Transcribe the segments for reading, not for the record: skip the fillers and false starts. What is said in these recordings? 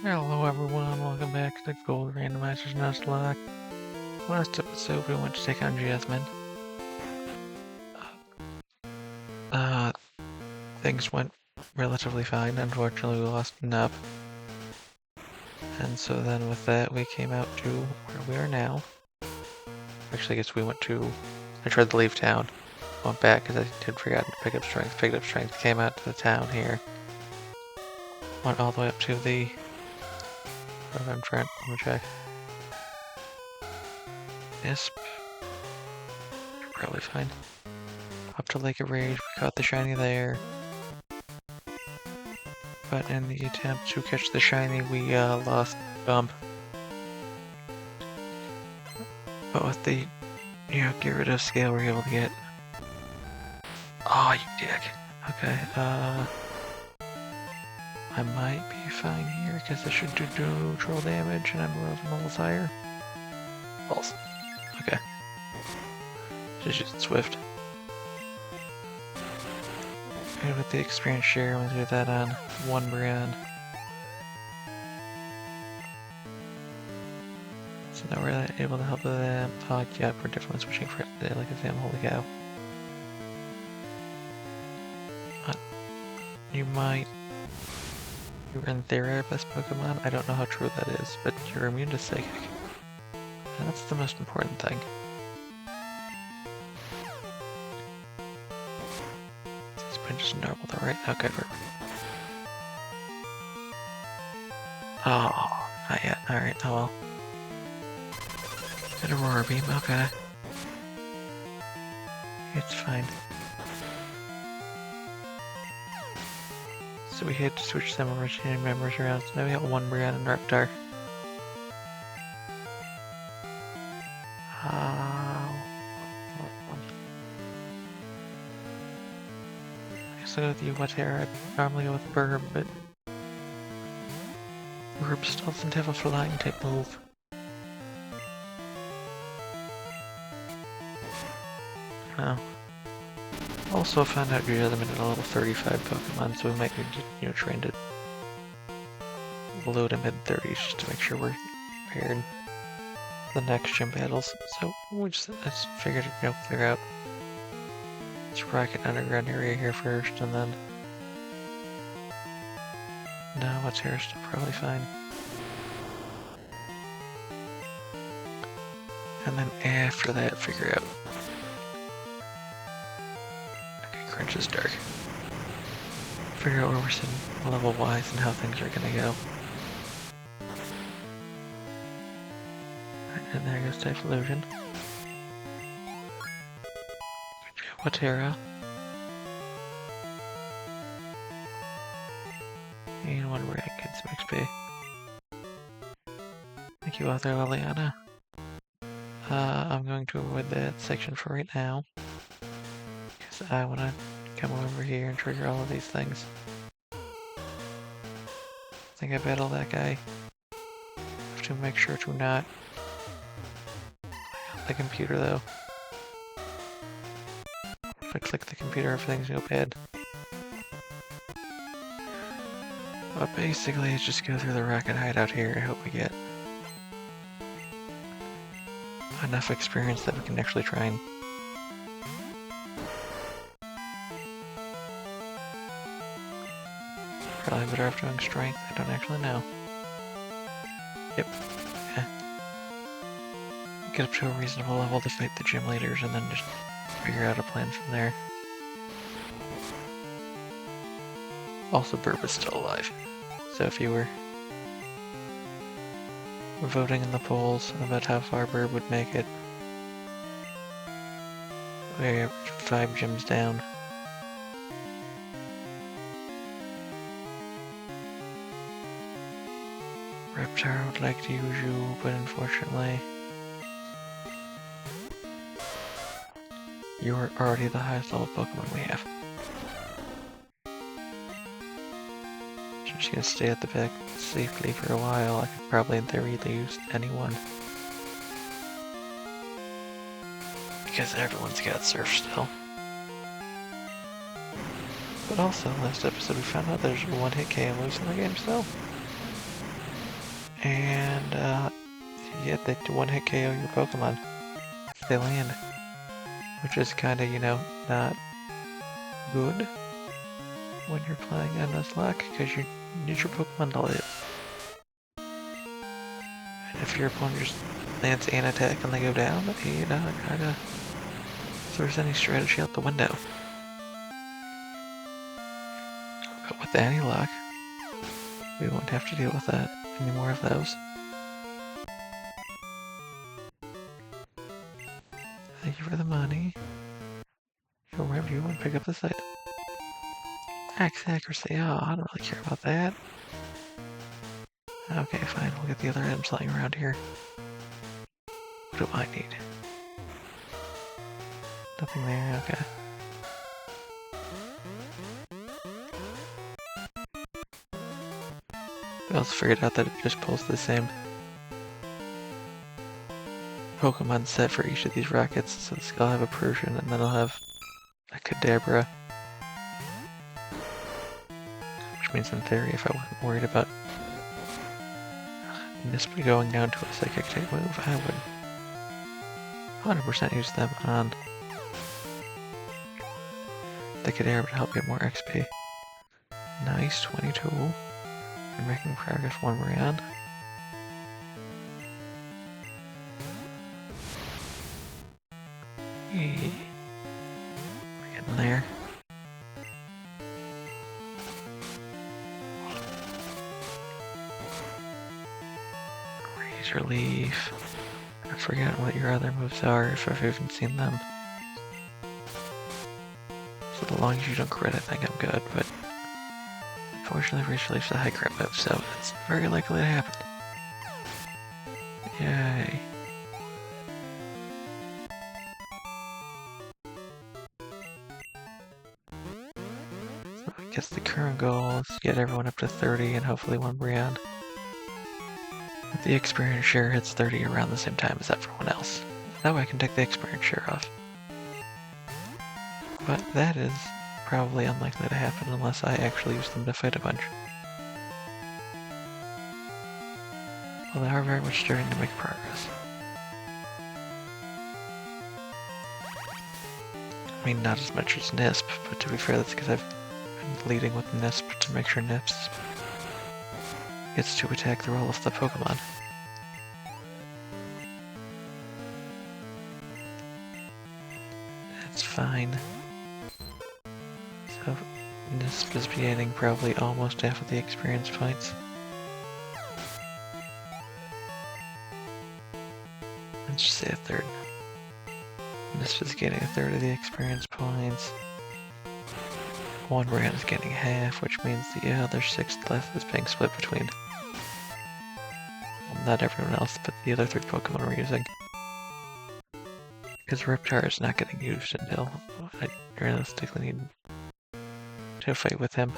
Hello everyone, welcome back to Gold Randomizer Nuzlocke. Last episode we went to take on Jasmine. Things went relatively fine. Unfortunately we lost Nub. And so then with that we came out to where we are now. Actually I guess I tried to leave town. Went back because I had forgotten to pick up strength, came out to the town here. Went all the way up to the... I'm trying to check. ISP. Probably fine. Up to Lake of Rage, we caught the shiny there. But in the attempt to catch the shiny, we lost Bump. But with the, get rid of scale, we're able to get... Oh, you dick. Okay, I might be fine here, because I should do neutral damage, and I'm rolling levels higher. False. Okay. Just use Swift. And with the experience share, I'm gonna do that on one brand. So now we're able to help with them. Oh, yeah, we're definitely switching for today, like a damn holy cow. You might... You're in theory our best Pokemon. I don't know how true that is, but you're immune to Psychic. And that's the most important thing. This been just normal though, right? Okay, perfect. Oh, not yet. Alright, oh well. Get Aurora Beam, okay. It's fine. So we had to switch some originating members around, so now we got one Brianna and Reptar. I guess I'll go with you, Watera. I'd normally go with Burb, but Burb still doesn't have a flying type move. Oh. Also found out you have them in a level 35 Pokemon, so we might need to, train to low to mid-30s just to make sure we're prepared for the next gym battles. So we just figured, figure out this Rocket Underground area here first, and then... No, what's here is still probably fine. And then after that, figure out... Crunch is dark. Figure out where we're sitting level-wise and how things are gonna go. Right, and there goes Typhlosion. Watera. And one rank, get some XP. Thank you, Author Liliana. I'm going to avoid that section for right now. Because I want to come over here and trigger all of these things. I think I battle that guy. Have to make sure to not... the computer though. If I click the computer, everything's go bad. But basically, it's just go through the Rocket Hideout here. I hope we get enough experience that we can actually try and... Probably better off doing strength. I don't actually know. Yep. Yeah. Get up to a reasonable level to fight the gym leaders and then just figure out a plan from there. Also, Burb is still alive. So if you were voting in the polls about how far Burb would make it, we're 5 gyms down. Reptar would like to use you, but unfortunately, you're already the highest level Pokemon we have. So I'm just gonna stay at the back safely for a while. I could probably in theory lose anyone. Because everyone's got Surf still. But also, last episode we found out there's a one-hit KO moves in the game still. And yeah, they one-hit KO your Pokemon if they land, which is kind of, you know, not good when you're playing a Nuzlocke because you need your Pokemon to live. And if your opponent just lands an attack and they go down, you know, it kind of throws any strategy out the window. But with any luck, we won't have to deal with that any more of those. Thank you for the money. Go wherever you want to pick up this item. Max accuracy. Oh, I don't really care about that. Okay, fine. We'll get the other items lying around here. What do I need? Nothing there. Okay. We also figured out that it just pulls the same Pokemon set for each of these rockets. So this will have a Persian, and then I'll have a Kadabra. Which means in theory, if I wasn't worried about Nisp going down to a psychic type move, I would 100% use them on the Kadabra to help get more XP. Nice, 22. We're making progress one round. Hey. We're getting there. Razor Leaf. I forget what your other moves are, if I've even seen them. So as long as you don't crit, I think I'm good, but unfortunately Razor Leaf's a high crit move, so it's very likely to happen. Yay. So I guess the current goal is to get everyone up to 30 and hopefully one round. The experience share hits 30 around the same time as everyone else. That way I can take the experience share off. But that is probably unlikely to happen unless I actually use them to fight a bunch. Well, they are very much starting to make progress. I mean, not as much as Nisp, but to be fair, that's because I've been leading with Nisp to make sure Nisp gets to attack through all of the Pokemon. That's fine. So, Nisp is gaining probably almost half of the experience points. Let's just say a third. Nisp is getting a third of the experience points. One round is getting half, which means the other sixth left is being split between not everyone else, but the other 3 Pokemon we're using. Because Reptar is not getting used until I realistically need to fight with him.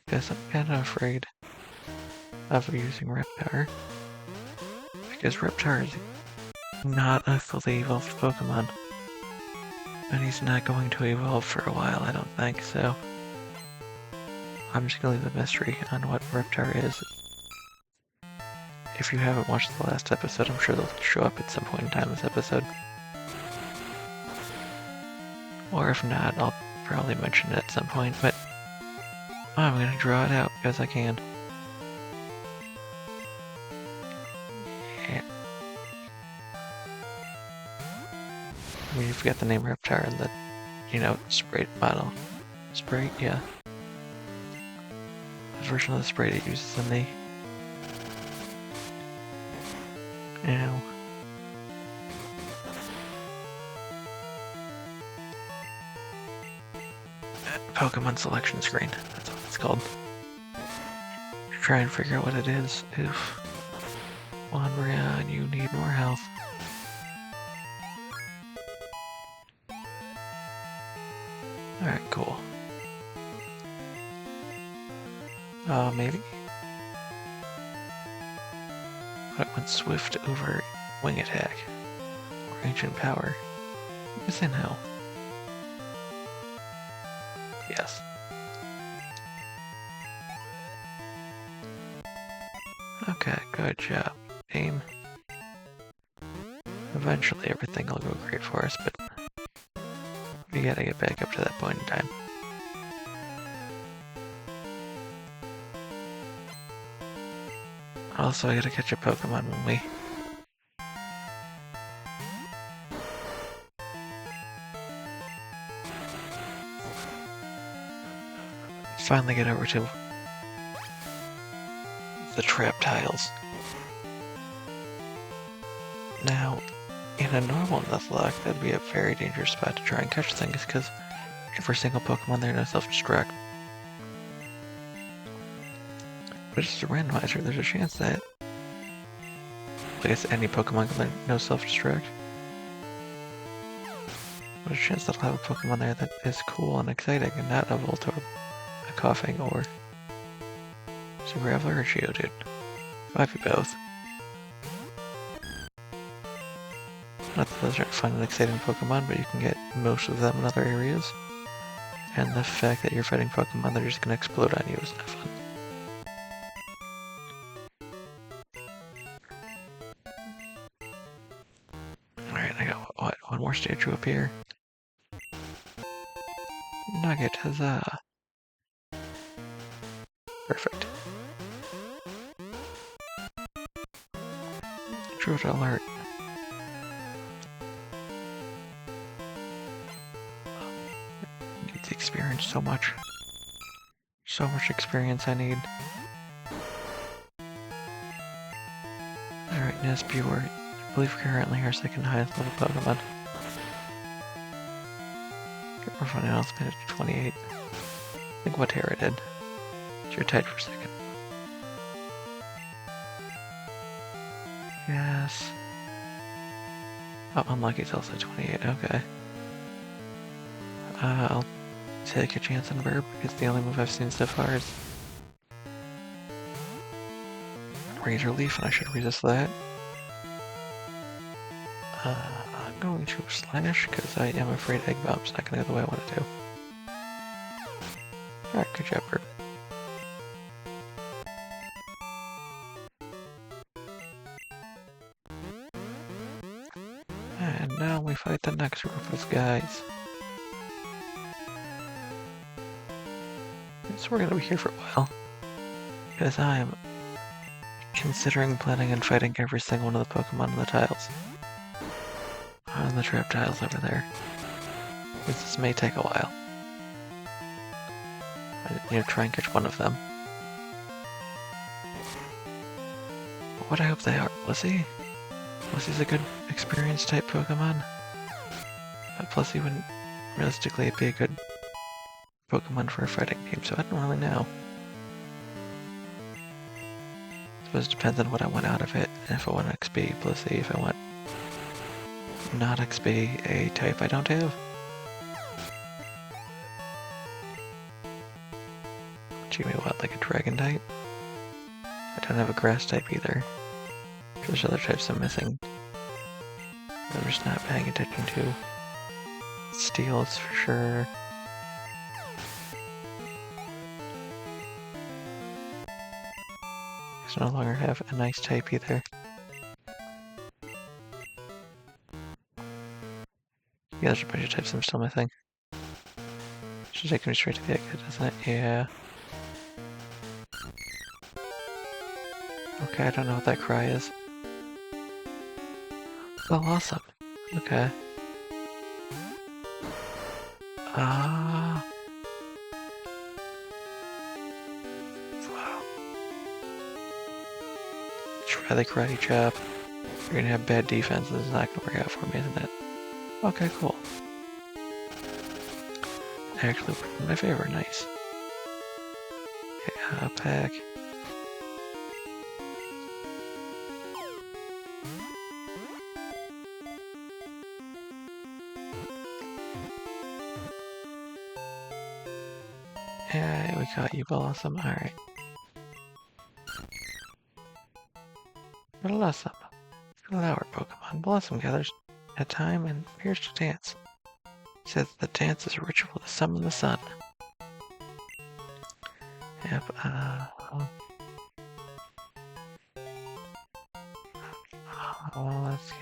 Because I'm kind of afraid of using Reptar. Because Reptar is not a fully evolved Pokemon. And he's not going to evolve for a while, I don't think, so I'm just gonna leave a mystery on what Reptar is. If you haven't watched the last episode, I'm sure they'll show up at some point in time this episode. Or if not, I'll probably mention it at some point, but I'm gonna draw it out because I can. Yeah. I mean, you've got the name Reptar and the, you know, spray bottle. Spray, yeah. The version of the spray it uses in the... Ow. Pokemon selection screen, that's what it's called. Try and figure out what it is. Oof. Wanbrian, you need more health. Alright, cool. Maybe? But it went swift over wing attack. Or ancient power. Yes and no. Yes. Okay, good job, team. Eventually everything will go great for us, but we gotta get back up to that point in time. Also, I gotta catch a Pokemon when we finally get over to the trap tiles. Now, in a normal Nuzlocke, that'd be a very dangerous spot to try and catch things, because every single Pokemon there knows self-destruct. But it's a randomizer, there's a chance that, I guess any Pokemon can learn no self-destruct. There's a chance that I'll have a Pokemon there that is cool and exciting, and not a Voltorb, a Coughing, or a Graveler or a Geodude. Might be both. Not that those aren't fun and exciting Pokemon, but you can get most of them in other areas. And the fact that you're fighting Pokemon that are just gonna explode on you is not fun. Alright, I got what, one more statue up here. Nugget, huzzah! Perfect. Druid alert. Need the experience so much. So much experience I need. Alright, Nesbuer. I believe currently our second highest level Pokemon. Get more fun else made it to 28. I think Watera did. So you're tied for second. Yes. Oh, Unlucky's also 28, okay. I'll take a chance on Verb, because the only move I've seen so far is Razor Leaf, and I should resist that. I'm going to Slash, because I am afraid Egg Bomb's not going to go the way I want it to. Alright, good job, Verb. And now we fight the next group of guys. So we're gonna be here for a while, because I'm considering planning on fighting every single one of the Pokemon on the tiles. On the trap tiles over there. This may take a while. I need to try and catch one of them. What I hope they are. Blissey? Blissey's a good experience type Pokemon. But Blissey wouldn't realistically be a good Pokemon for a fighting team, so I don't really know. I suppose it depends on what I want out of it. If I want XP, Blissey. If I want not XP, a type I don't have. Give me what, like a dragon type? I don't have a grass type either. There's other types I'm missing. I'm just not paying attention to. Steel is for sure. I no longer have a nice type either. Yeah, there's a bunch of types I'm still missing. Should take me straight to the exit, doesn't it? Yeah. Okay, I don't know what that cry is. Well, awesome. Okay. Wow. Try the karate chop. You're gonna have bad defense, this is not gonna work out for me, isn't it? Okay, cool. Actually, in my favor, nice. Okay, pack. Yeah, we got you, Blossom. Alright. Blossom. Flower Pokemon. Blossom gathers a time and appears to dance. It says the dance is a ritual to summon the sun. Yep,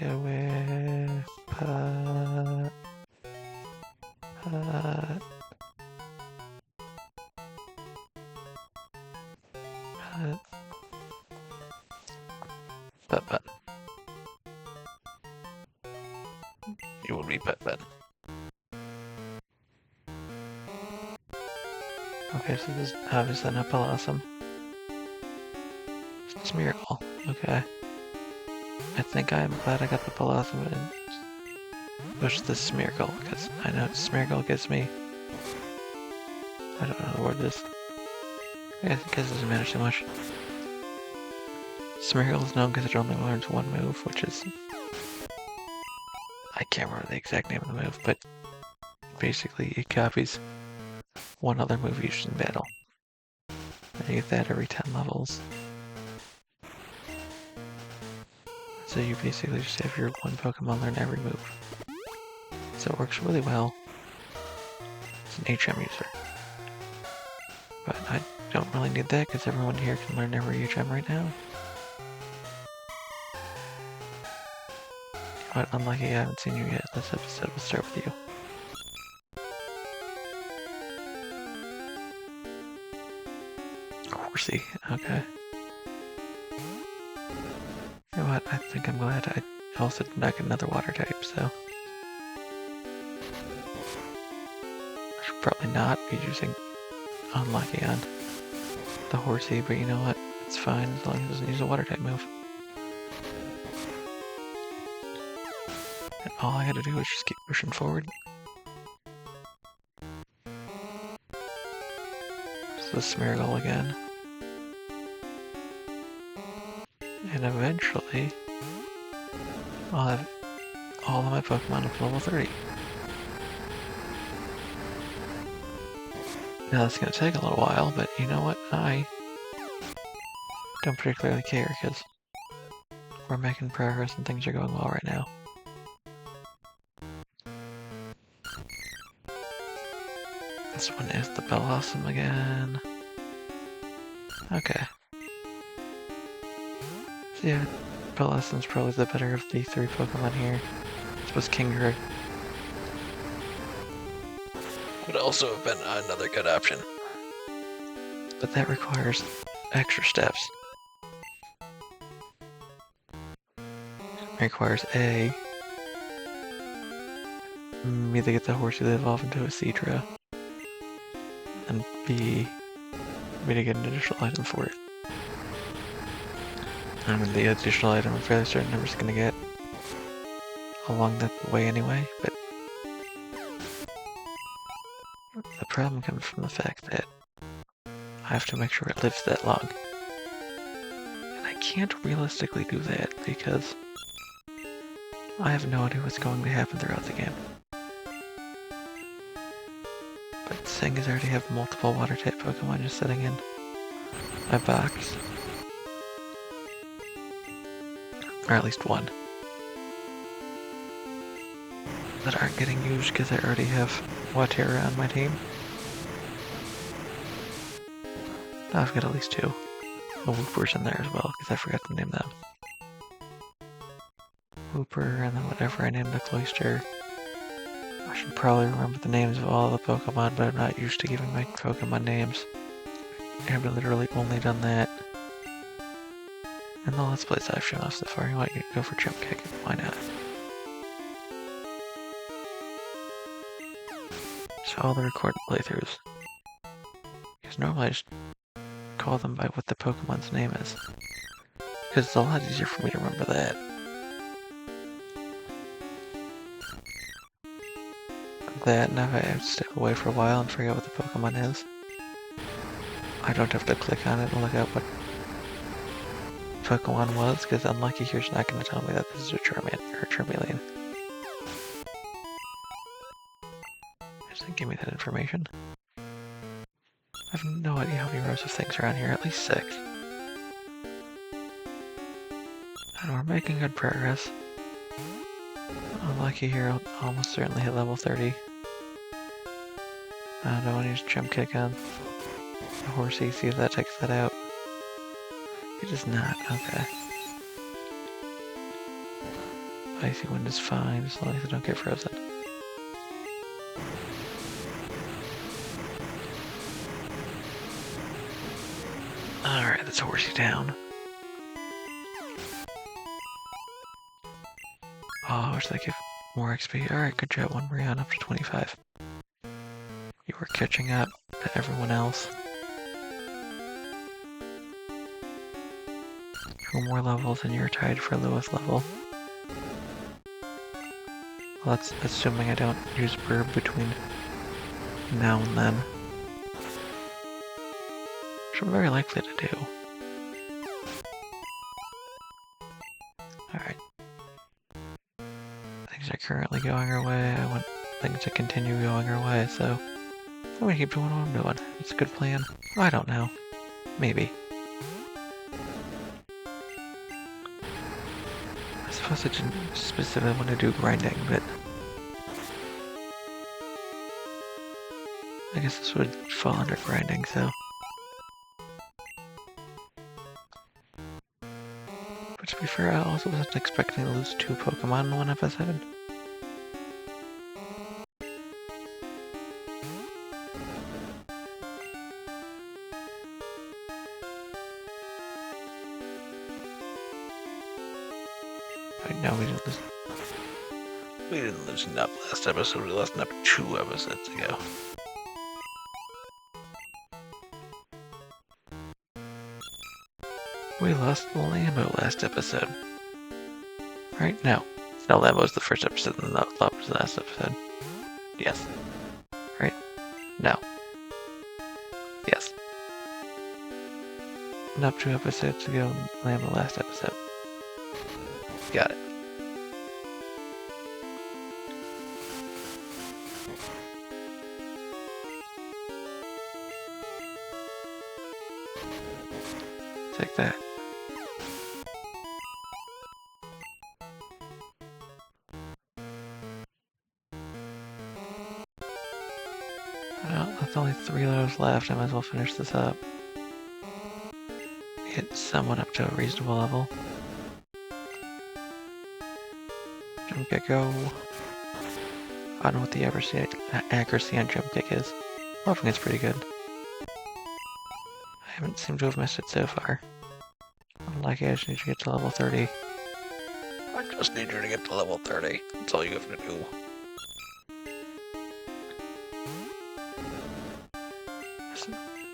go with Putt. Putt. Putt. Putt. You would be Putt. Okay, so this is obviously not Blossom. It's Miracle. Okay. I think I'm glad I got the Blossom and push this Smeargle, because I know Smeargle gives me... I don't know the word is. I guess it doesn't matter so much. Smeargle is known because it only learns one move, which is... I can't remember the exact name of the move, but basically it copies one other move used in battle. And you get that every 10 levels. So you basically just have your one Pokemon learn every move. So it works really well. It's an HM user. But I don't really need that because everyone here can learn every HM right now. But unlucky I haven't seen you yet. This episode will start with you. Horsey, okay. You know what, I think I'm glad I also did not get another water type, so... I should probably not be using Unlucky on the Horsey, but you know what, it's fine as long as it doesn't use a water type move. And all I gotta do is just keep pushing forward. So the Smeargle again. And eventually, I'll have all of my Pokemon up to level 30. Now that's gonna take a little while, but you know what? I don't particularly care, because we're making progress and things are going well right now. This one is the Blossom again. Okay. So yeah, Blossom's probably the better of the three Pokemon here. This was Kingdra. Would also have been another good option. But that requires extra steps. It requires A, me to get the Horsey to evolve into a Seadra, and B, me to get an additional item for it. I mean, the additional item I'm fairly certain I'm just gonna get along that way anyway, but the problem comes from the fact that I have to make sure it lives that long. And I can't realistically do that because I have no idea what's going to happen throughout the game. But seeing as I already have multiple water type Pokemon just sitting in my box, or at least one, that aren't getting used because I already have Watera on my team. I've got at least two. The Whoopers in there as well, because I forgot to name them. Whooper, and then whatever I named the Cloyster. I should probably remember the names of all the Pokemon, but I'm not used to giving my Pokemon names. I've literally only done that in the Let's Plays I've shown off so far. You might go for Jump Kick, why not? So all the recorded playthroughs. Because normally I just call them by what the Pokemon's name is. Because it's a lot easier for me to remember that. That, now if I have to step away for a while and forget what the Pokemon is, I don't have to click on it and look up what Pokemon was, because Unlucky here's not going to tell me that this is a Charmander or a Charmeleon. It doesn't give me that information. I have no idea how many rows of things are on here, at least 6. And we're making good progress. Unlucky here, I'll almost certainly hit level 30. I don't want to use Jump Kick on the Horsey, see if that takes that out. It does not, okay. Icy Wind is fine as long as I don't get frozen. Alright, that's Horsey down. Oh, I wish they give more XP. Alright, good job, one Brian up to 25. You were catching up to everyone else. 2 more levels and you're tied for lowest level. Well, that's assuming I don't use Burb between now and then. Which I'm very likely to do. Alright. Things are currently going our way. I want things to continue going our way, so I'm gonna keep doing what I'm doing. It's a good plan. I don't know. Maybe. I suppose I didn't specifically want to do grinding, but I guess this would fall under grinding, so. But to be fair, I also wasn't expecting to lose 2 Pokemon in one episode. No, we didn't lose Nup last episode, we lost Nup 2 episodes ago. We lost Lambo last episode. Right? No. No, Lambo was the first episode and Nup was the last episode. Yes. Right? No. Yes. Nup 2 episodes ago and Lambo last episode. Got it. Take that. Well, that's only 3 of those left. I might as well finish this up. Get someone up to a reasonable level. Jump kick go. I don't know what the accuracy on jump kick is. I think it's pretty good. I haven't seemed to have missed it so far. Unlike I just need to get to level 30. I just need you to get to level 30. That's all you have to do. This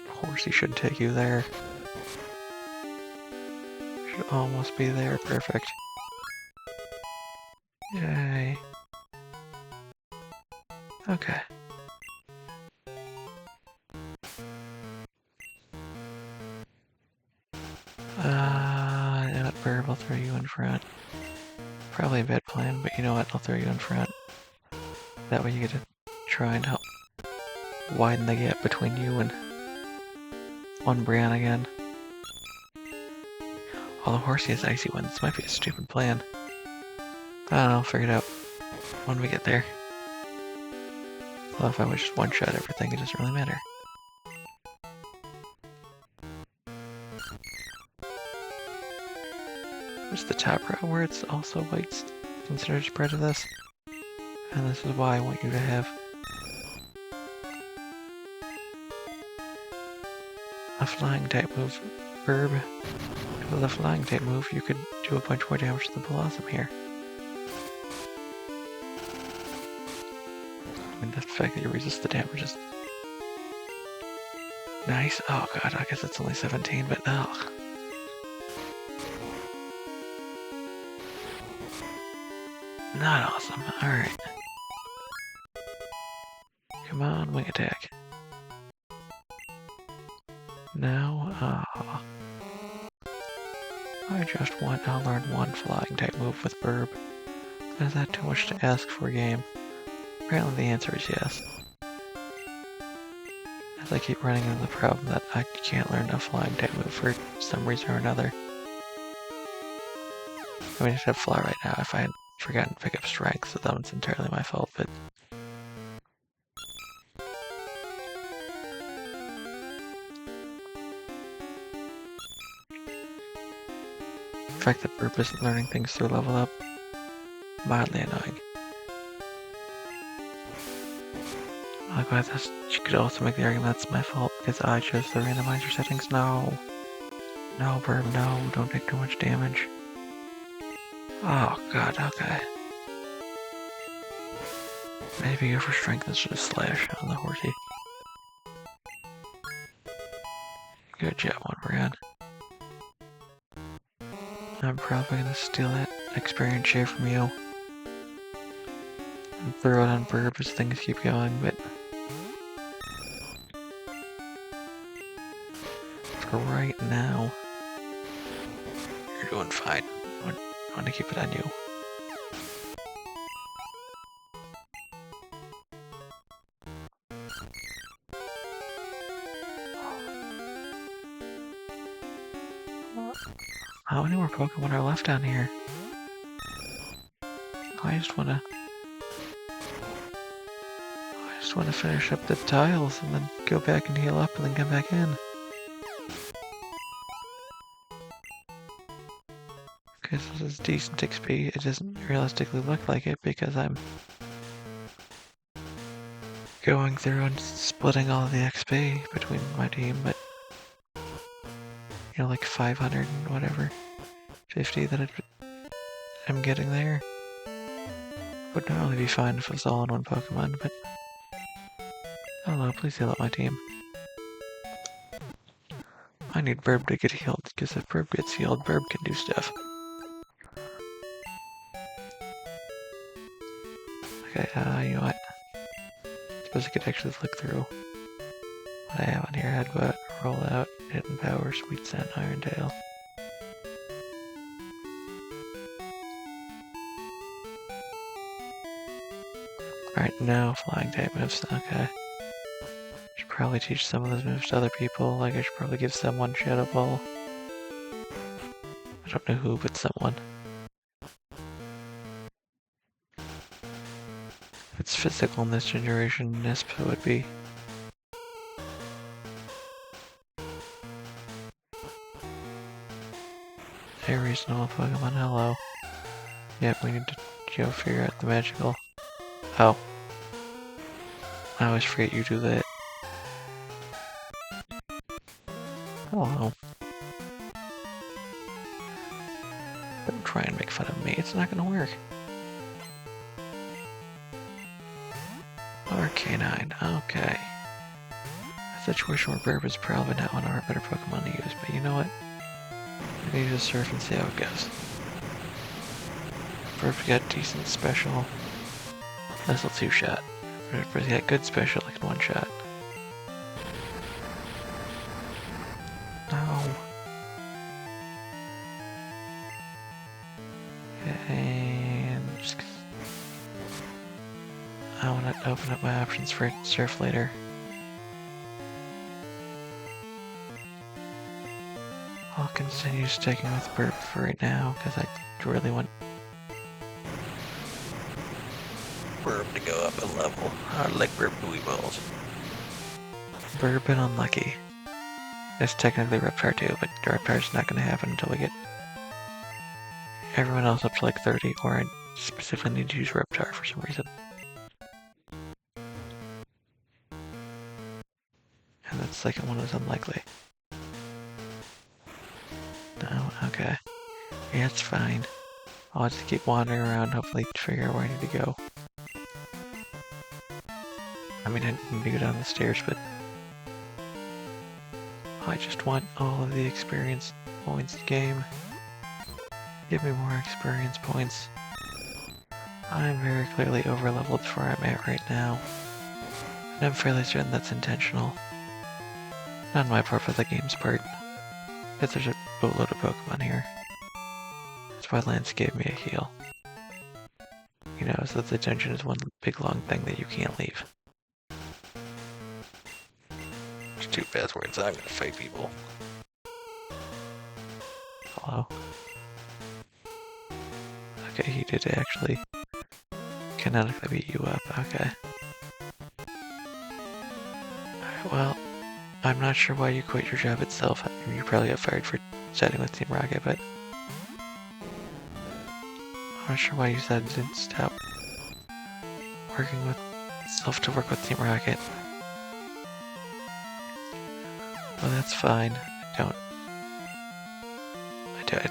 Horsey should take you there. Should almost be there. Perfect. Yay. Okay. Burb, I'll throw you in front. Probably a bad plan, but you know what? I'll throw you in front. That way you get to try and help widen the gap between you and one Brian again. Although Horsey has Icy Wind, this might be a stupid plan. I don't know, I'll figure it out when we get there. Although if I would just one-shot everything, it doesn't really matter. There's the top row where it's also white's considered spread of this. And this is why I want you to have a flying type move. Burb. With a flying type move, you could do a bunch more damage to the Blossom here. I mean, the fact that you resist the damage is nice. Oh god, I guess it's only 17, but ugh. Not awesome. Alright. Come on, wing attack. Now, I just want to learn one flying type move with Burb. Is that too much to ask for a game? Apparently the answer is yes. As I keep running into the problem that I can't learn a flying type move for some reason or another. I mean, I should have fly right now if I had forgotten to pick up strength, so that one's entirely my fault, but the fact that Burb isn't learning things through level up Mildly annoying. Likewise, you could also make the argument that's my fault because I chose the randomizer settings. No. No, Burb, no. Don't take too much damage. Oh, God, okay. Maybe go for strength instead of slash on the horsey. Good job, one brand. I'm probably gonna steal that experience share from you. And throw it on Burb as things keep going, but for right now, you're doing fine. I want to keep it on you. How many more Pokemon are left down here? I just wanna finish up the tiles and then go back and heal up and then come back in. Because this is decent XP. It doesn't realistically look like it because I'm going through and splitting all of the XP between my team, but you know, like 500 and whatever, 50 that I'm getting there. Would normally be fine if it was all in one Pokemon, but hello, please heal up my team. I need Burb to get healed, because if Burb gets healed, Burb can do stuff. Okay, you know what? I suppose I could actually look through what I have on here. Headbutt, Rollout, Hidden Power, Sweet Scent, Iron Tail. Alright, no flying type moves, okay. Should probably teach some of those moves to other people, like I should probably give someone Shadow Ball. I don't know who, but someone. If it's physical in this generation, Nisp would be. A reasonable Pokemon, hello. Yep, we need to go figure out the magical. Oh. I always forget you do that. Hello. Don't try and make fun of me, it's not gonna work. Arcanine, okay. A situation where Burb is probably not one of our better Pokemon to use, but you know what? We need to surf and see how it goes. Burb's got decent special. This'll two-shot. Burb's got good special, like in one shot. No. And just I want to open up my options for surf later. I'll continue sticking with Burb for right now because I really want Burb to go up a level. I like Burb to evolve. Burb been unlucky. It's technically Reptar too, but Reptar's not going to happen until we get everyone else up to like 30, or I specifically need to use Reptar for some reason. And that second one is unlikely. No, okay. Yeah, it's fine. I'll just keep wandering around, hopefully to figure out where I need to go. I mean, I need to go down the stairs, but I just want all of the experience points game. Give me more experience points. I'm very clearly over-leveled for where I'm at right now. And I'm fairly certain that's intentional. Not on my part, but the game's part. Because there's a boatload of Pokemon here. That's why Lance gave me a heal. You know, so the dungeon is one big long thing that you can't leave. There's 2 passwords, I'm gonna fight people. Hello? Okay, he did actually canonically beat you up, okay. Alright, well, I'm not sure why you quit your job itself. I mean, you probably got fired for chatting with Team Rocket, but I'm not sure why you said didn't stop working with self to work with Team Rocket. Well, that's fine.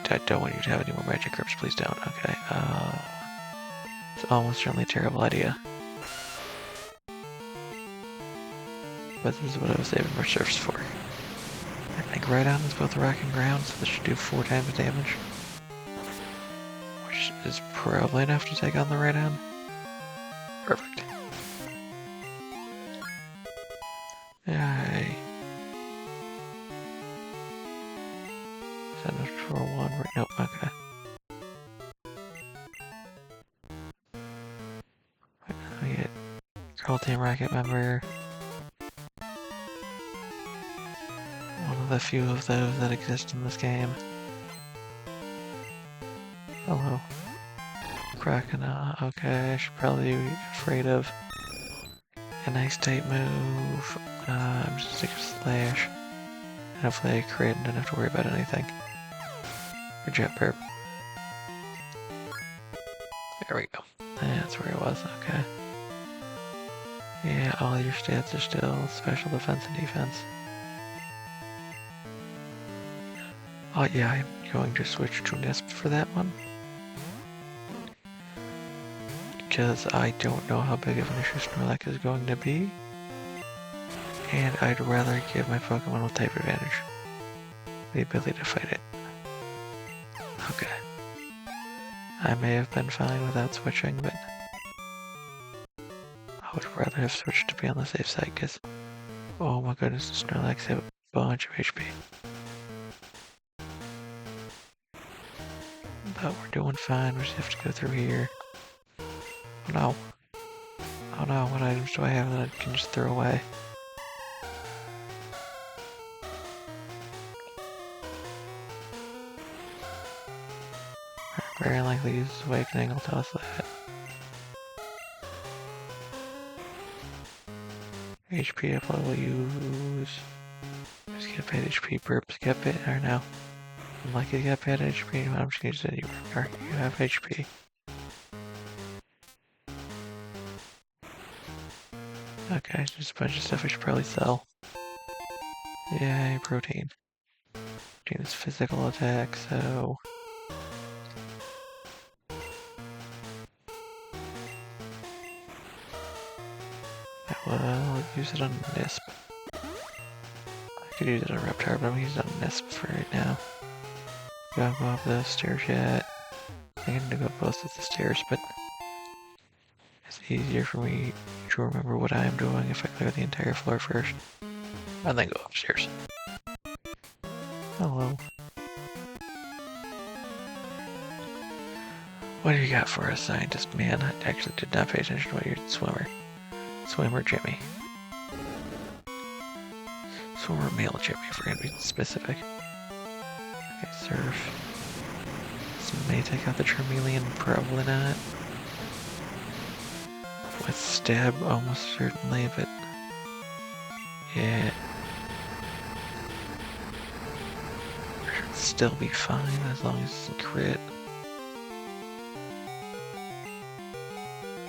I don't want you to have any more magic grips. Please don't. Okay. It's almost certainly a terrible idea. But this is what I was saving reserves for. I think Rhydon is both rock and ground, so this should do 4 times damage. Which is probably enough to take on the Rhydon. Perfect. Yay. Is that enough for 1? Right? Nope, okay. We get Girl Team Rocket member. One of the few of those that exist in this game. Hello. Crocodile. Okay, I should probably be afraid of an ice type move. I'm just gonna slash. And hopefully I crit and don't have to worry about anything. Or jet burp. There we go. That's where it was, okay. Yeah, all your stats are still special defense and defense. Oh yeah, I'm going to switch to Nisp for that one. Because I don't know how big of an issue Snorlax is going to be. And I'd rather give my Pokemon with type advantage the ability to fight it. Okay. I may have been fine without switching, but I would rather have switched to be on the safe side, because oh my goodness, Snorlax have a bunch of HP. But we're doing fine, we just have to go through here. Oh no. Oh no, what items do I have that I can just throw away? Very likely use Awakening, will tell us that. HP up level use. Just get bad HP, burps, get bad, or no. I'm likely to get bad HP, I'm just gonna say you have HP. Okay, just a bunch of stuff I should probably sell. Yay, protein. Protein is physical attack, so... Well, use it on Nisp. I could use it on Reptar, but I'm using it on Nisp for right now. Gotta go up those stairs yet. I'm gonna go up both of the stairs, but it's easier for me to remember what I am doing if I clear the entire floor first. And then go upstairs. Hello. What do you got for us, scientist man? I actually did not pay attention to what you're swimmer. Swimmer Jimmy. Swimmer male Jimmy, if we're gonna be specific. Okay, surf. This may take out the Charmeleon, probably not. With stab, almost certainly, but yeah. Should still be fine as long as it's a crit.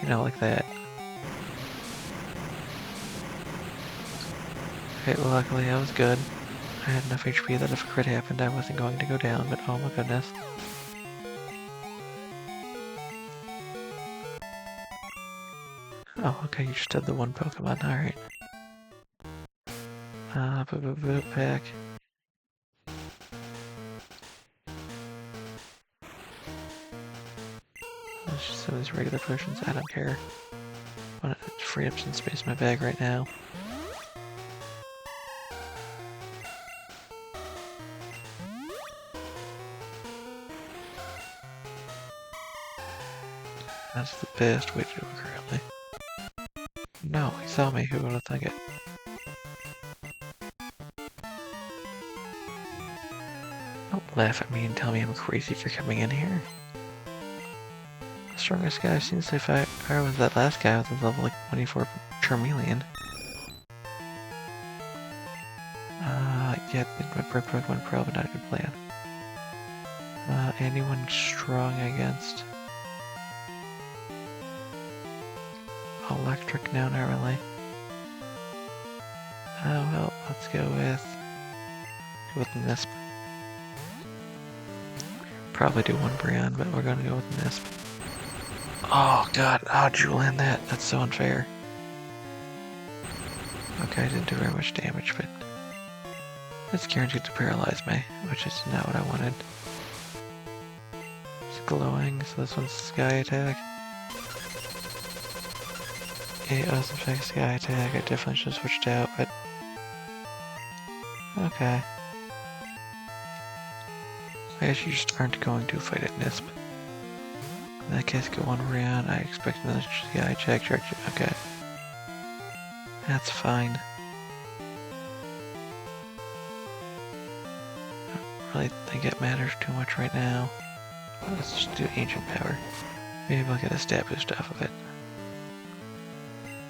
You know, like that. Okay, well luckily I was good. I had enough HP that if a crit happened I wasn't going to go down, but oh my goodness. Oh, okay, you just had the one Pokemon, alright. Boop pack. Let's just throw these regular potions, I don't care. I want to free up some space in my bag right now. That's the best way to do it currently. No, he saw me, who would have thunk it? Don't laugh at me and tell me I'm crazy for coming in here. The strongest guy I've seen so far was that last guy with the level like 24 Charmeleon. Yeah, my bird Pokemon probably not a good plan. Anyone strong against electric now, not really. Oh well, let's go with Nisp. Probably do one Brand, but we're gonna go with Nisp. Oh god, how'd you land that? That's so unfair. Okay, I didn't do very much damage, but it's guaranteed to paralyze me, which is not what I wanted. It's glowing, so this one's Sky Attack. It was in fact Sky Attack. I definitely should have switched out, but okay. I guess you just aren't going to fight at Nisp. In that case, go one round. I expect another Sky Attack. Okay. That's fine. I don't really think it matters too much right now. Let's just do Ancient Power. Maybe I'll get a stat boost off of it.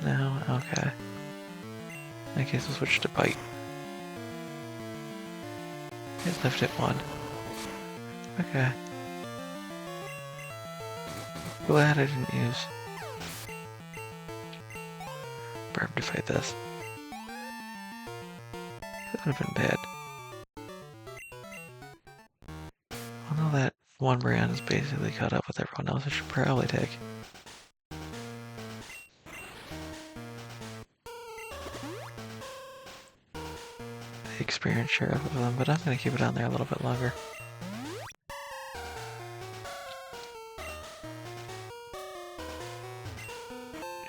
No? Okay. In that case, we'll switch to Bite. It left it 1. Okay. Glad I didn't use Barb to fight this. That would have been bad. Well, now that one brand is basically caught up with everyone else, I should probably take. The experience share of them, but I'm gonna keep it on there a little bit longer.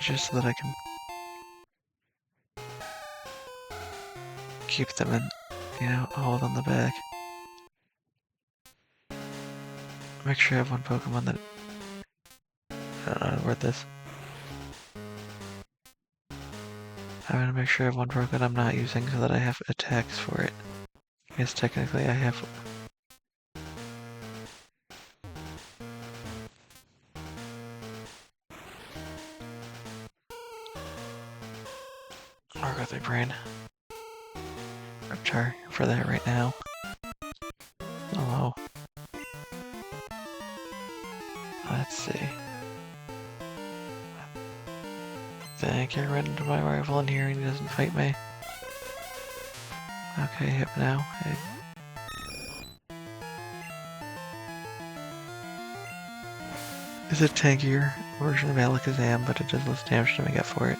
Just so that I can keep them in, you know, hold on the back. Make sure I have one Pokemon that, I don't know how to word this. I'm gonna make sure I have one Pokemon I'm not using so that I have attacks for it. Because technically I have... Orgothic Brain. Reptar for that right now. Hello. Let's see. I think I ran into my rival in here and he doesn't fight me. Okay, hip now. Hey. It's a tankier version of Alakazam, but it does less damage than I get for it.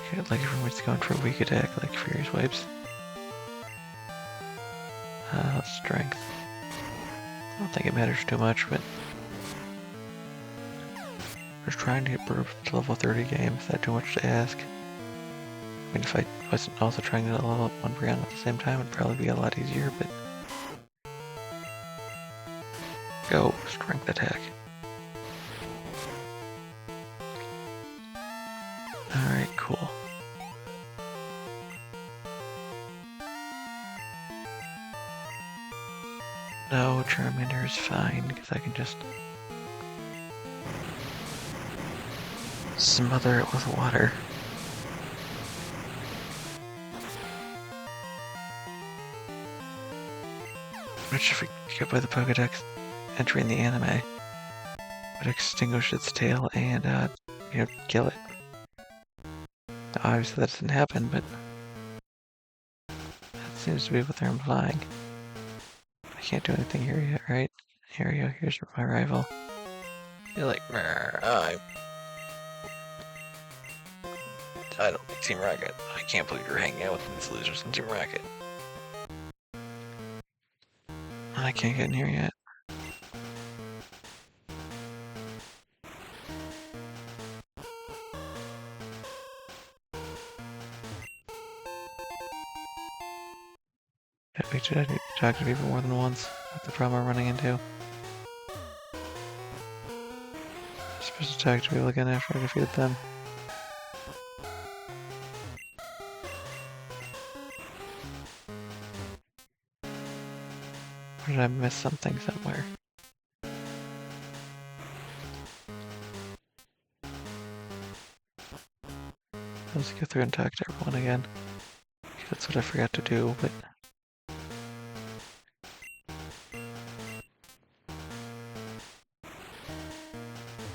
Okay, like everyone was going for a weak attack, like Furious Wipes. Strength. I don't think it matters too much, but just trying to get Burp to level 30 games. Is that too much to ask? I mean, if I wasn't also trying to level up one brand at the same time, it'd probably be a lot easier, but... Go, strength attack. Alright, cool. No, Charmander is fine, because I can just smother it with water. Which, if we go by the Pokedex entry in the anime, would extinguish its tail and, you know, kill it. Now, obviously that doesn't happen, but that seems to be what they're implying. I can't do anything here yet, right? Here we go, here's my rival. You're like, I don't like Team Rocket. I can't believe you're hanging out with these losers in Team Rocket. I can't get in here yet. I need to talk to people more than once. That's the problem I'm running into. I'm supposed to talk to people again after I defeat them. Or did I miss something somewhere? Let's go through and talk to everyone again. That's what I forgot to do, but...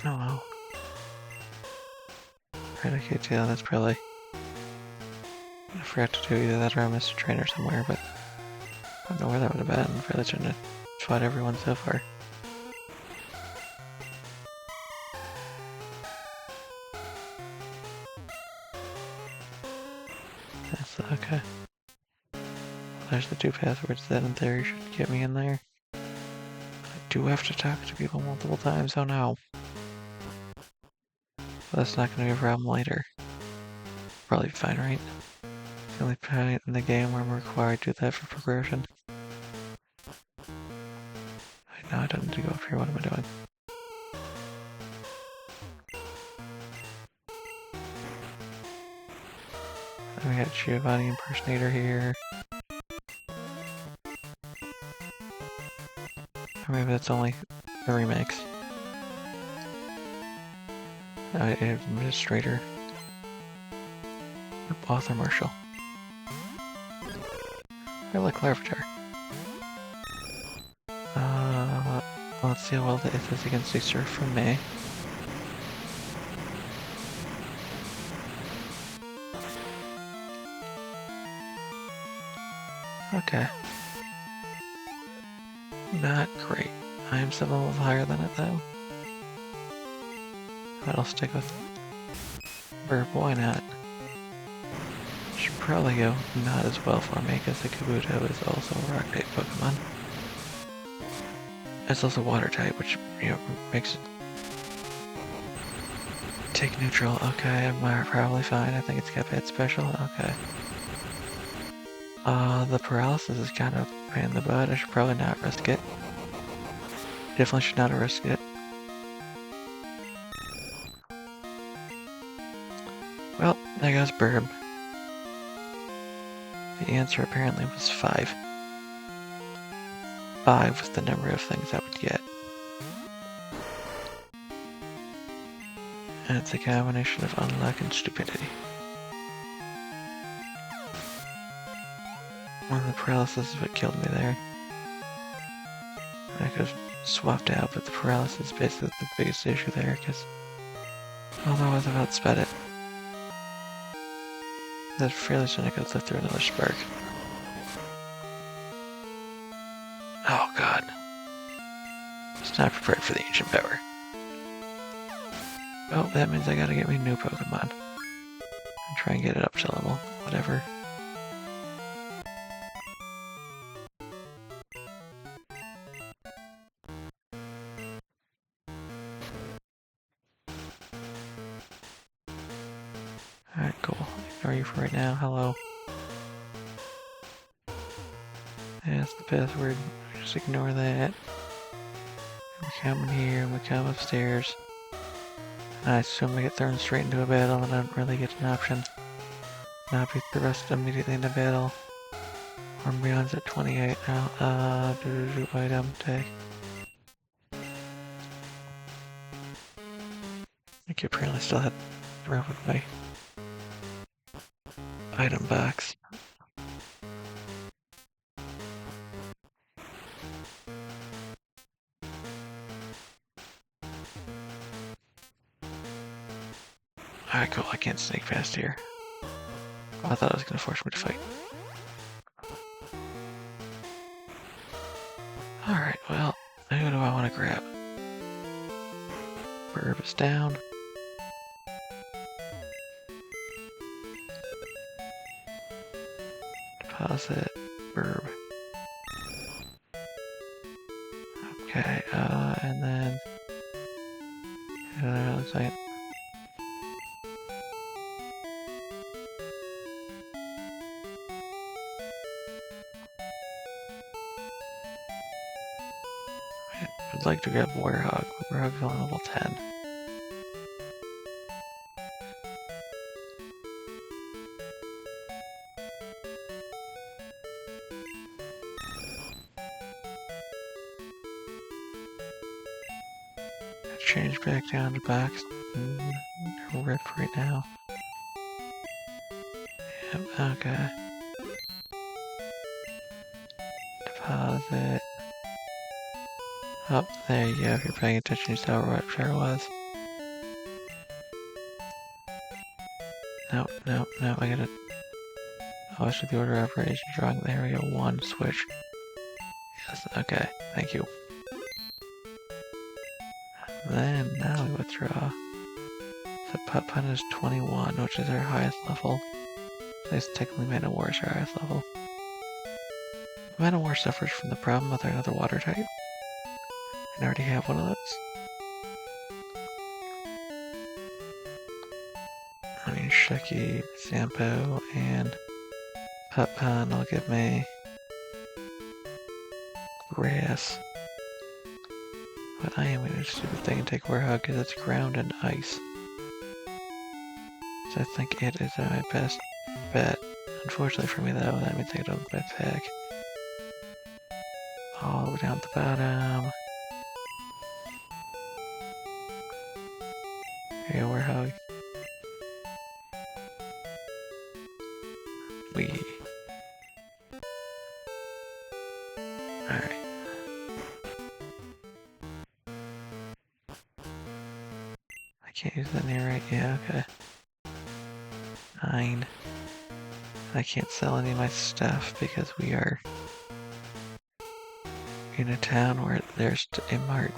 Oh too. That's probably... I forgot to do either that or I missed a trainer somewhere, but I don't know where that would have been. Probably trying to fight everyone so far. That's okay. There's the 2 passwords that in theory should get me in there. I do have to talk to people multiple times, oh no. But that's not going to be a problem later. Probably fine, right? It's the only point in the game where I'm required to do that for progression. No, I don't need to go up here, what am I doing? Then we got Giovanni impersonator here. Or maybe that's only the remix. Administrator. Author Marshall. I like Clarifier. Let's see how well it is against the surf from me. Okay. Not great. I am still a little higher than it though. But I'll stick with Burp, why not? Should probably go not as well for me because the Kabuto is also a rock type Pokemon. It's also water type, which, you know, makes it take neutral. Okay, I'm probably fine. I think it's got bad special. Okay. The paralysis is kind of a pain in the butt. I should probably not risk it. Definitely should not risk it. Well, there goes Burb. The answer apparently was 5. 5 was the number of things I would get. And it's a combination of unluck and stupidity. Well, the paralysis is what killed me there. I could have swapped out, but the paralysis is basically the biggest issue there, because otherwise I've outsped it. That fairly soon I could slip through another spark. Oh god. Just not prepared for the ancient power. Oh, that means I gotta get me a new Pokemon. And try and get it up to level, whatever. Alright, cool. Ignore you for right now. Hello. That's the password. Just ignore that. We come in here, we come upstairs. I assume we get thrown straight into a battle and I don't really get an option. Not be thrust immediately into battle. Or beyond's at 28 now. Item tag. I could apparently still have room with my item box. Alright, cool. I can't sneak past here. I thought it was going to force me to fight. Alright, well, who do I want to grab? Burb is down. Deposit. Burb. Okay, and then... looks like... I'd like to grab Warhog, but Warhog's on level 10. Change back down to box. Rip right now. Yep, okay. Deposit. Oh, there you go. If you're paying attention, you saw what Share was. No, no, no, I gotta... Oh, it's the order of operation, drawing the area 1 switch. Yes, okay, thank you. Then, now we withdraw. So Putt-Putt is 21, which is our highest level. So it's technically Manowar is our highest level. Manowar suffers from the problem with another water type. And I already have one of those. I mean, Shucky, Sampo, and Putt-Putt will give me grass. But I am going to do a stupid thing and take Warhug because it's ground and ice. So I think it is my best bet. Unfortunately for me though, that means I get a bad pack. All the way down at the bottom. Here you go, Warhug. Alright. I can't use that near right. Yeah, okay. 9. I can't sell any of my stuff because we are in a town where there's a mart.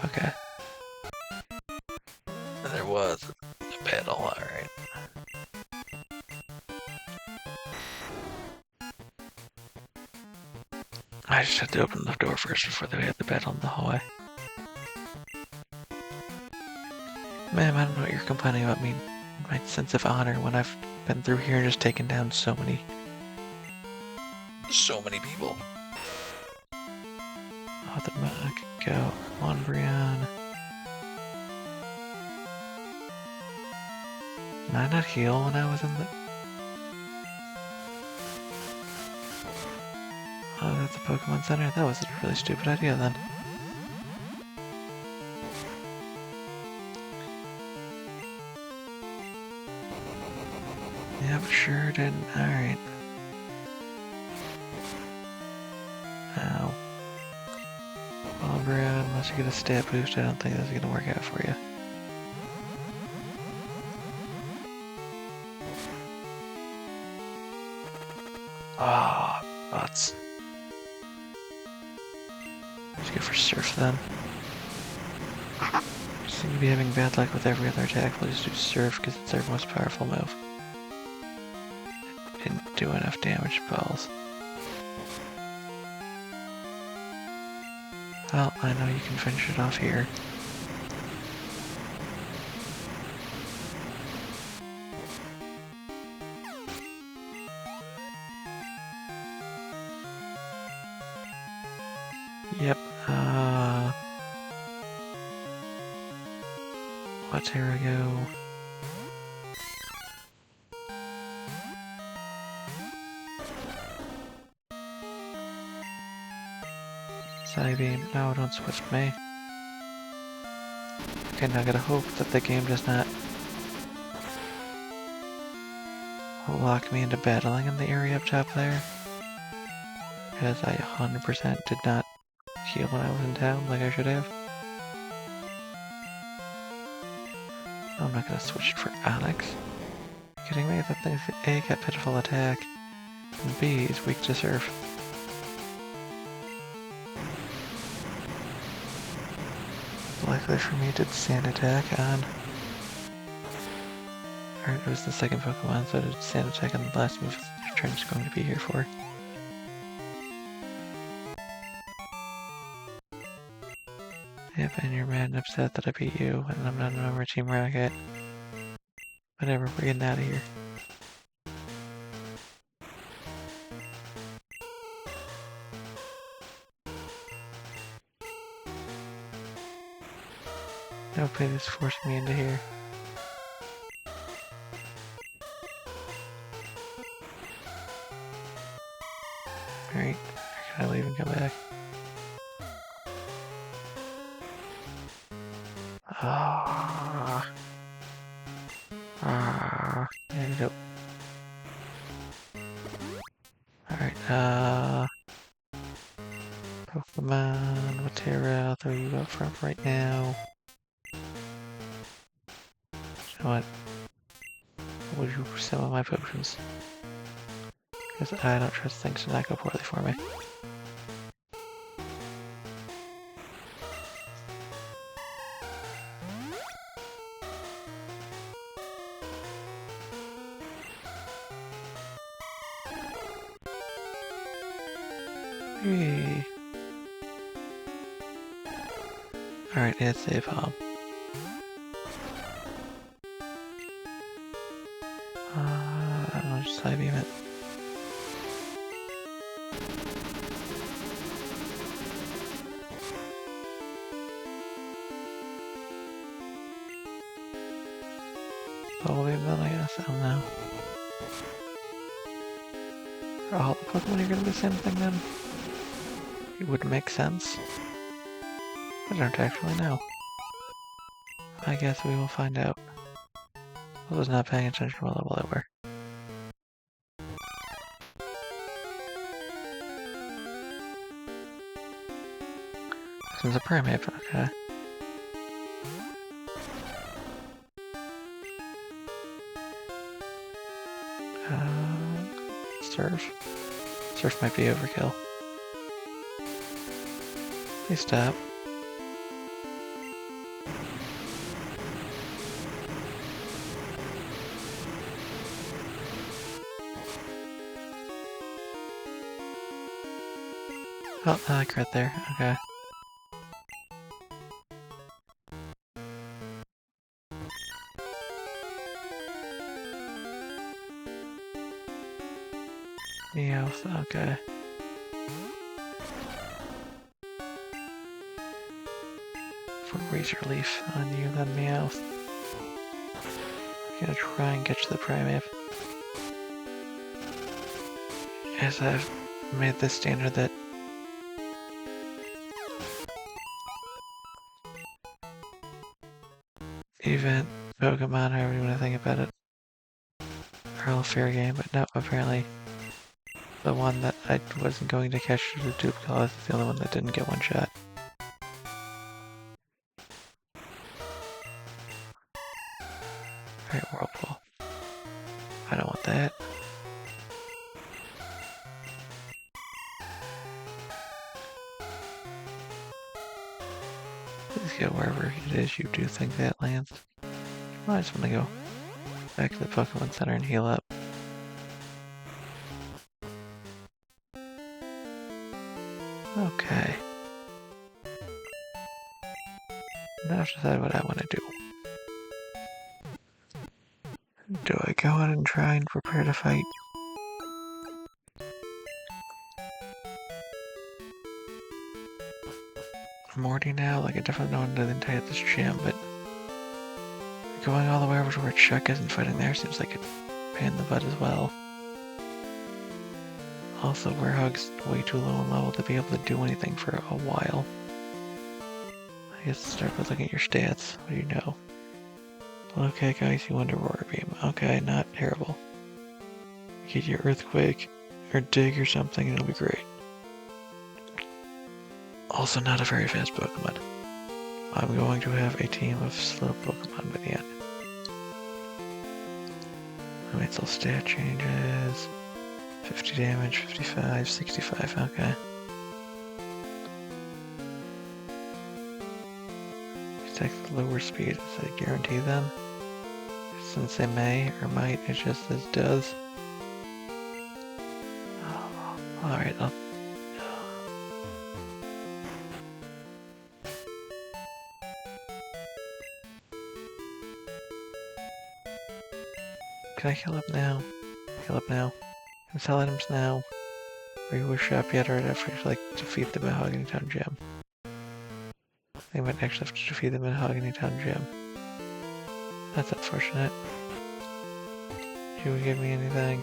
Okay. There was a pedal, alright. I just had to open the door first before they had the pedal in the hallway. Ma'am, I don't know what you're complaining about me. My sense of honor when I've been through here and just taken down so many people. Oh, the mug. Go. Come on, Brian. Did I not heal when I was in the... Oh, that's a Pokemon Center? That was a really stupid idea then. Yep, sure didn't. Alright. Ow. Well, Brian, unless you get a stat boost, I don't think that's gonna work out for you. Ah, oh, butts. Let's go for Surf then. Seem to be having bad luck with every other attack. We'll just do Surf because it's our most powerful move. It didn't do enough damage, balls. Well, I know you can finish it off here. Yep, what's here we go? Psybeam, no, don't switch me. Okay, now I gotta hope that the game does not lock me into battling in the area up top there. Because I 100% did not heal when I was in town like I should have. I'm not gonna switch it for Onyx. Are you kidding me? That thing's A, got pitiful attack, and B, is weak to Surf. Luckily for me, it did Sand Attack on... Or it was the second Pokemon, so it did Sand Attack on the last move your turn is going to be here for. Yep, and you're mad and upset that I beat you, and I'm not a member of Team Rocket. Whatever, we're getting out of here. Nobody just forced me into here. Alright, can I leave and come back? There you go. Alright, throw you out front right now. You know what? Would you some of my potions? Because I don't trust things to not go poorly for me. Hey. Alright, it's a bomb. I don't know, just side beam it. Bubble beam then, I guess. I don't know. Are all the Pokemon are gonna be the same thing then? It would make sense. I don't actually know. I guess we will find out. I was not paying attention what level they were. This is a primate, okay. Surf. Surf might be overkill. Please stop. Oh, I like right there. Okay. Meowth, okay. For Razor Leaf on you, then Meowth. I'm gonna try and get you the Primeape. As I've made this standard that event Pokemon, however you want to think about it, are all fair game, but no, apparently the one that I wasn't going to catch the Duplicate is the only one that didn't get one shot. Alright, Whirlpool. I don't want that. Please go wherever it is you do think that lands. Oh, I just want to go back to the Pokemon Center and heal up. Okay. Now I've decided what I want to do. Do I go on and try and prepare to fight? Morty now? Like, I definitely don't want to enter this gym, but going all the way over to where Chuck is and fighting there seems like a pain in the butt as well. Also, Werehog's way too low in level to be able to do anything for a while. I guess start with looking at your stats. What do you know? Okay, guys, you want a Roar Beam. Okay, not terrible. Get your Earthquake, or Dig or something, and it'll be great. Also not a very fast Pokemon. I'm going to have a team of slow Pokemon by the end. I made some stat changes. 50 damage, 55, 65, okay. Take the lower speed, is that a guarantee then? Since they may or might, it just says does. Oh, alright, Can I heal up now? Heal up now. Can I sell items now? Are you a shop yet, or I'd have to, like, defeat the Mahogany Town Gym? I might actually have to defeat the Mahogany Town Gym. That's unfortunate. You would give me anything?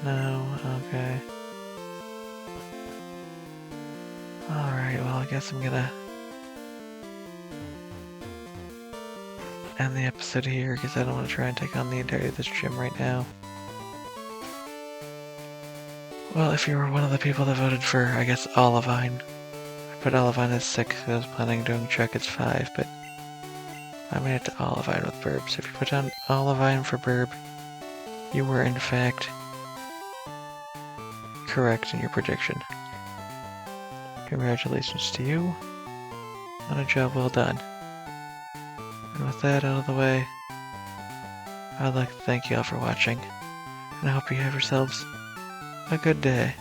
No? Okay. Alright, well, I guess I'm gonna end the episode here, because I don't want to try and take on the entirety of this gym right now. Well, if you were one of the people that voted for, I guess, Olivine, I put Olivine as 6 because I was planning on doing Chuck as 5, but I made it to Olivine with Burb. So if you put down Olivine for Burb, you were in fact correct in your prediction. Congratulations to you on a job well done. And with that out of the way, I'd like to thank you all for watching, and I hope you have yourselves a good day.